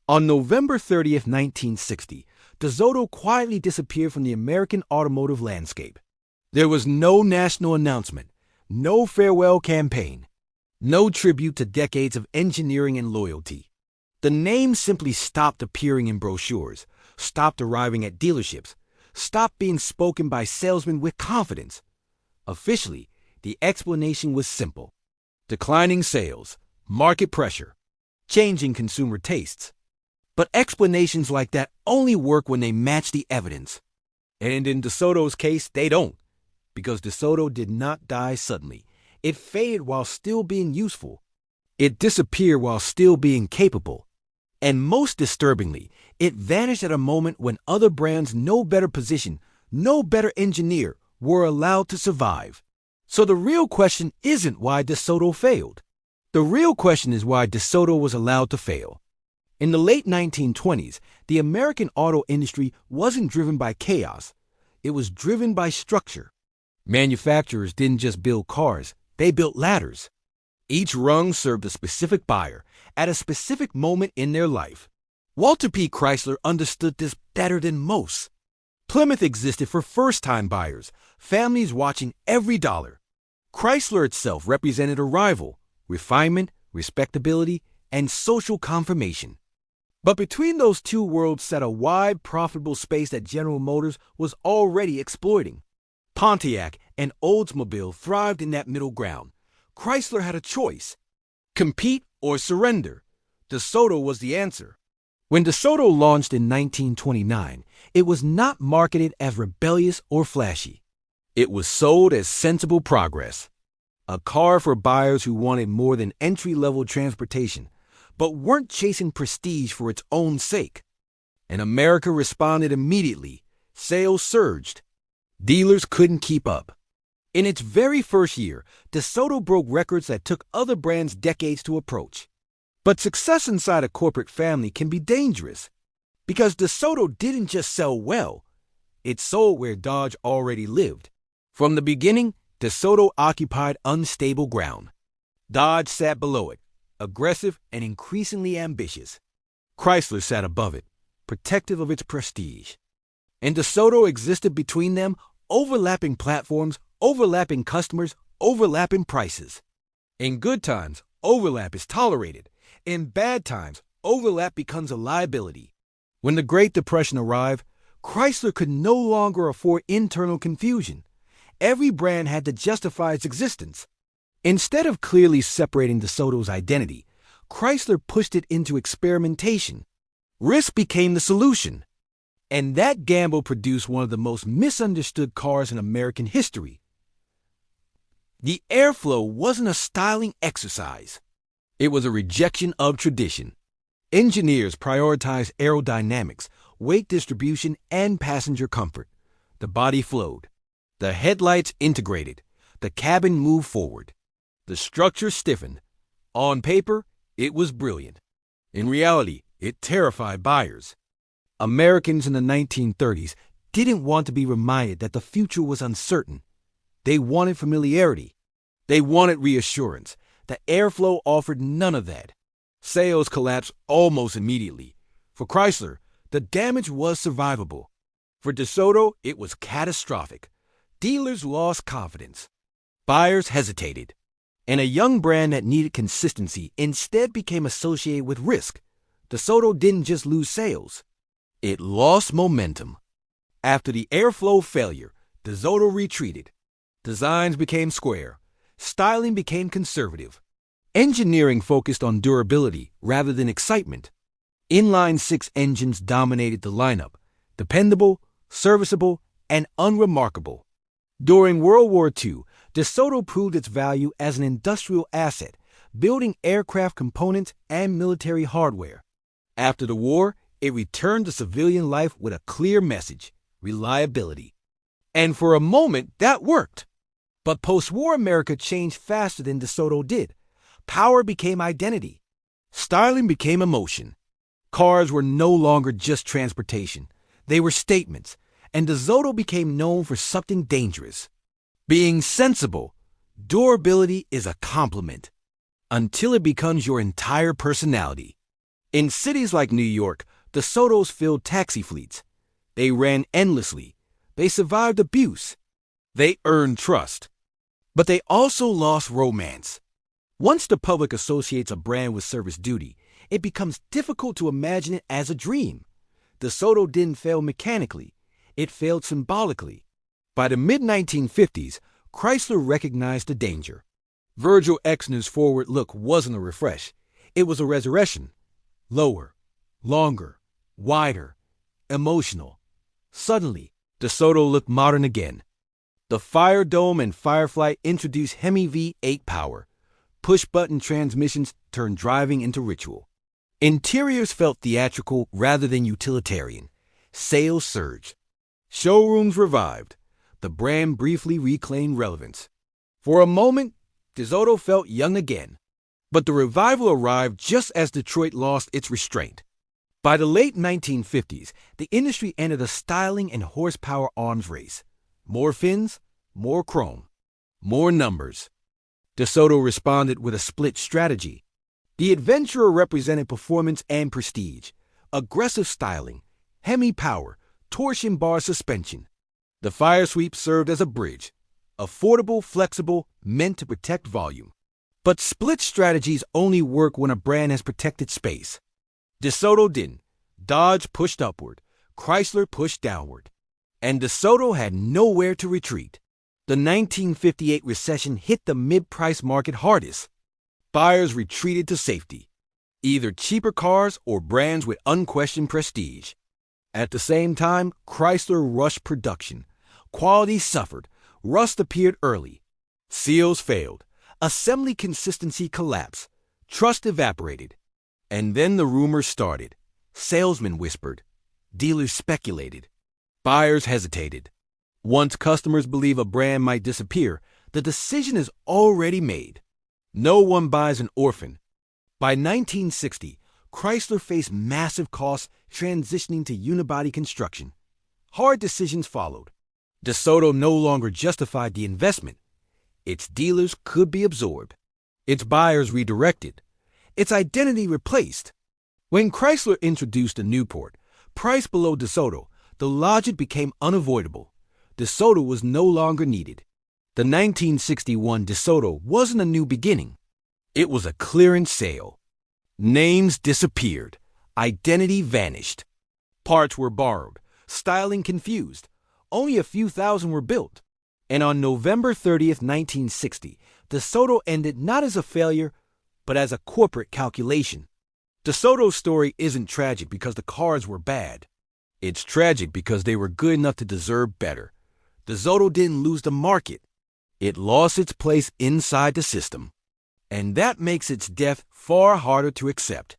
On November 30th, 1960, DeSoto quietly disappeared from the American automotive landscape. There was no national announcement, no farewell campaign, no tribute to decades of engineering and loyalty. The name simply stopped appearing in brochures, stopped arriving at dealerships, stopped being spoken by salesmen with confidence. Officially, the explanation was simple: declining sales, market pressure, changing consumer tastes. But explanations like that only work when they match the evidence. And in DeSoto's case, they don't. Because DeSoto did not die suddenly. It faded while still being useful. It disappeared while still being capable. And most disturbingly, it vanished at a moment when other brands no better positioned, no better engineered, were allowed to survive. So the real question isn't why DeSoto failed. The real question is why DeSoto was allowed to fail. In the late 1920s, the American auto industry wasn't driven by chaos. It was driven by structure. Manufacturers didn't just build cars, they built ladders. Each rung served a specific buyer at a specific moment in their life. Walter P. Chrysler understood this better than most. Plymouth existed for first-time buyers, families watching every dollar. Chrysler itself represented arrival, refinement, respectability, and social confirmation. But between those two worlds sat a wide, profitable space that General Motors was already exploiting. Pontiac and Oldsmobile thrived in that middle ground. Chrysler had a choice: compete or surrender. DeSoto was the answer. When DeSoto launched in 1929, it was not marketed as rebellious or flashy. It was sold as sensible progress. A car for buyers who wanted more than entry-level transportation, but weren't chasing prestige for its own sake. And America responded immediately. Sales surged. Dealers couldn't keep up. In its very first year, DeSoto broke records that took other brands decades to approach. But success inside a corporate family can be dangerous, because DeSoto didn't just sell well, it sold where Dodge already lived. From the beginning, DeSoto occupied unstable ground. Dodge sat below it, aggressive and increasingly ambitious. Chrysler sat above it, protective of its prestige. And DeSoto existed between them, overlapping platforms, overlapping customers, overlapping prices. In good times, overlap is tolerated. In bad times, overlap becomes a liability. When the Great Depression arrived, Chrysler could no longer afford internal confusion. Every brand had to justify its existence. Instead of clearly separating DeSoto's identity, Chrysler pushed it into experimentation. Risk became the solution. And that gamble produced one of the most misunderstood cars in American history. The airflow wasn't a styling exercise. It was a rejection of tradition. Engineers prioritized aerodynamics, weight distribution, and passenger comfort. The body flowed. The headlights integrated. The cabin moved forward. The structure stiffened. On paper, it was brilliant. In reality, it terrified buyers. Americans in the 1930s didn't want to be reminded that the future was uncertain. They wanted familiarity. They wanted reassurance. The airflow offered none of that. Sales collapsed almost immediately. For Chrysler, the damage was survivable. For DeSoto, it was catastrophic. Dealers lost confidence. Buyers hesitated. And a young brand that needed consistency instead became associated with risk. DeSoto didn't just lose sales. It lost momentum. After the airflow failure, DeSoto retreated. Designs became square. Styling became conservative. Engineering focused on durability rather than excitement. Inline-six engines dominated the lineup, dependable, serviceable, and unremarkable. During World War II, DeSoto proved its value as an industrial asset, building aircraft components and military hardware. After the war, it returned to civilian life with a clear message: reliability. And for a moment, that worked. But post-war America changed faster than DeSoto did. Power became identity. Styling became emotion. Cars were no longer just transportation. They were statements. And DeSoto became known for something dangerous: being sensible. Durability is a compliment until it becomes your entire personality. In cities like New York, DeSotos filled taxi fleets. They ran endlessly. They survived abuse. They earned trust. But they also lost romance. Once the public associates a brand with service duty, it becomes difficult to imagine it as a dream. DeSoto didn't fail mechanically. It failed symbolically. By the mid-1950s, Chrysler recognized the danger. Virgil Exner's forward look wasn't a refresh. It was a resurrection. Lower, longer, wider, emotional. Suddenly, DeSoto looked modern again. The FireDome and Fireflite introduced Hemi V8 power. Push-button transmissions turned driving into ritual. Interiors felt theatrical rather than utilitarian. Sales surged. Showrooms revived. The brand briefly reclaimed relevance. For a moment, DeSoto felt young again. But the revival arrived just as Detroit lost its restraint. By the late 1950s, the industry entered a styling and horsepower arms race. More fins, more chrome, more numbers. DeSoto responded with a split strategy. The Adventurer represented performance and prestige, aggressive styling, Hemi power, torsion bar suspension. The Firesweep served as a bridge, affordable, flexible, meant to protect volume. But split strategies only work when a brand has protected space. DeSoto didn't. Dodge pushed upward, Chrysler pushed downward, and DeSoto had nowhere to retreat. The 1958 recession hit the mid-price market hardest. Buyers retreated to safety, either cheaper cars or brands with unquestioned prestige. At the same time, Chrysler rushed production. Quality suffered. Rust appeared early. Seals failed. Assembly consistency collapsed. Trust evaporated. And then the rumors started. Salesmen whispered. Dealers speculated. Buyers hesitated. Once customers believe a brand might disappear, the decision is already made. No one buys an orphan. By 1960, Chrysler faced massive costs transitioning to unibody construction. Hard decisions followed. DeSoto no longer justified the investment. Its dealers could be absorbed. Its buyers redirected. Its identity replaced. When Chrysler introduced the Newport, priced below DeSoto, the logic became unavoidable. DeSoto was no longer needed. The 1961 DeSoto wasn't a new beginning. It was a clearance sale. Names disappeared. Identity vanished. Parts were borrowed. Styling confused. Only a few thousand were built. And on November 30th, 1960, DeSoto ended not as a failure, but as a corporate calculation. DeSoto's story isn't tragic because the cars were bad. It's tragic because they were good enough to deserve better. DeSoto didn't lose the market. It lost its place inside the system. And that makes its death far harder to accept.